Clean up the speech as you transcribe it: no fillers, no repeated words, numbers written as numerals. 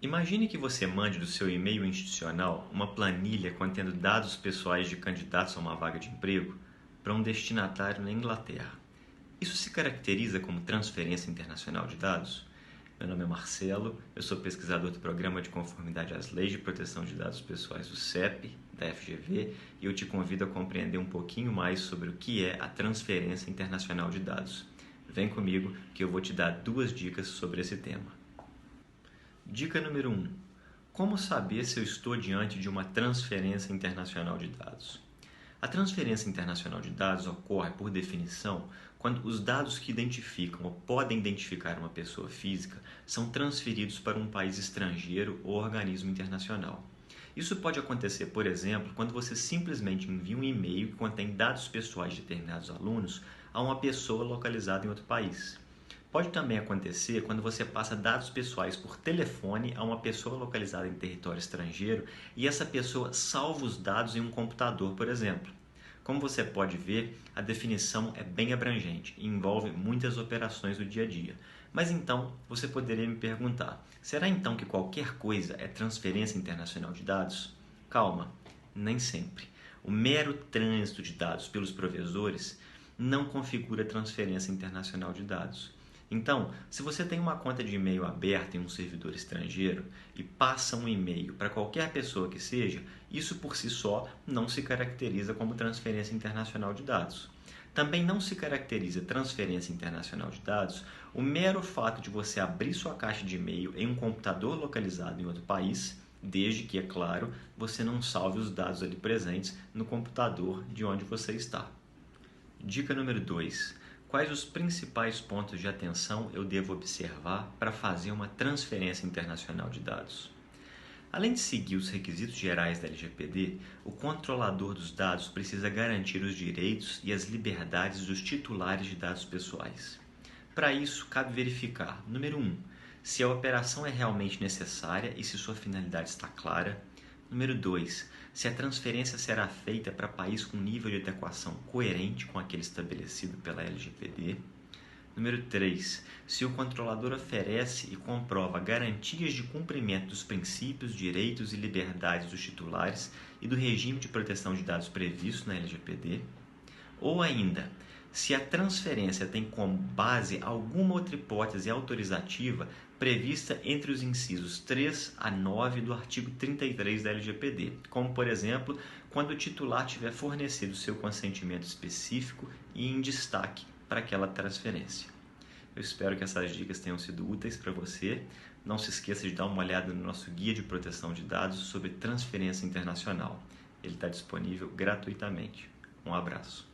Imagine que você mande do seu e-mail institucional uma planilha contendo dados pessoais de candidatos a uma vaga de emprego para um destinatário na Inglaterra. Isso se caracteriza como transferência internacional de dados? Meu nome é Marcelo, eu sou pesquisador do Programa de Conformidade às Leis de Proteção de Dados Pessoais do CEP, da FGV, e eu te convido a compreender um pouquinho mais sobre o que é a transferência internacional de dados. Vem comigo que eu vou te dar 2 dicas sobre esse tema. Dica número 1. Como saber se eu estou diante de uma transferência internacional de dados? A transferência internacional de dados ocorre, por definição, quando os dados que identificam ou podem identificar uma pessoa física são transferidos para um país estrangeiro ou organismo internacional. Isso pode acontecer, por exemplo, quando você simplesmente envia um e-mail que contém dados pessoais de determinados alunos a uma pessoa localizada em outro país. Pode também acontecer quando você passa dados pessoais por telefone a uma pessoa localizada em território estrangeiro e essa pessoa salva os dados em um computador, por exemplo. Como você pode ver, a definição é bem abrangente e envolve muitas operações do dia a dia. Mas então, você poderia me perguntar, será então que qualquer coisa é transferência internacional de dados? Calma, nem sempre. O mero trânsito de dados pelos provedores não configura transferência internacional de dados. Então, se você tem uma conta de e-mail aberta em um servidor estrangeiro e passa um e-mail para qualquer pessoa que seja, isso por si só não se caracteriza como transferência internacional de dados. Também não se caracteriza transferência internacional de dados o mero fato de você abrir sua caixa de e-mail em um computador localizado em outro país, desde que, é claro, você não salve os dados ali presentes no computador de onde você está. Dica número 2. Quais os principais pontos de atenção eu devo observar para fazer uma transferência internacional de dados? Além de seguir os requisitos gerais da LGPD, o controlador dos dados precisa garantir os direitos e as liberdades dos titulares de dados pessoais. Para isso, cabe verificar, número 1, se a operação é realmente necessária e se sua finalidade está clara. Número 2, se a transferência será feita para país com nível de adequação coerente com aquele estabelecido pela LGPD. Número 3, se o controlador oferece e comprova garantias de cumprimento dos princípios, direitos e liberdades dos titulares e do regime de proteção de dados previsto na LGPD. Ou ainda, se a transferência tem como base alguma outra hipótese autorizativa prevista entre os incisos 3 a 9 do artigo 33 da LGPD, como, por exemplo, quando o titular tiver fornecido seu consentimento específico e em destaque para aquela transferência. Eu espero que essas dicas tenham sido úteis para você. Não se esqueça de dar uma olhada no nosso Guia de Proteção de Dados sobre transferência internacional. Ele está disponível gratuitamente. Um abraço.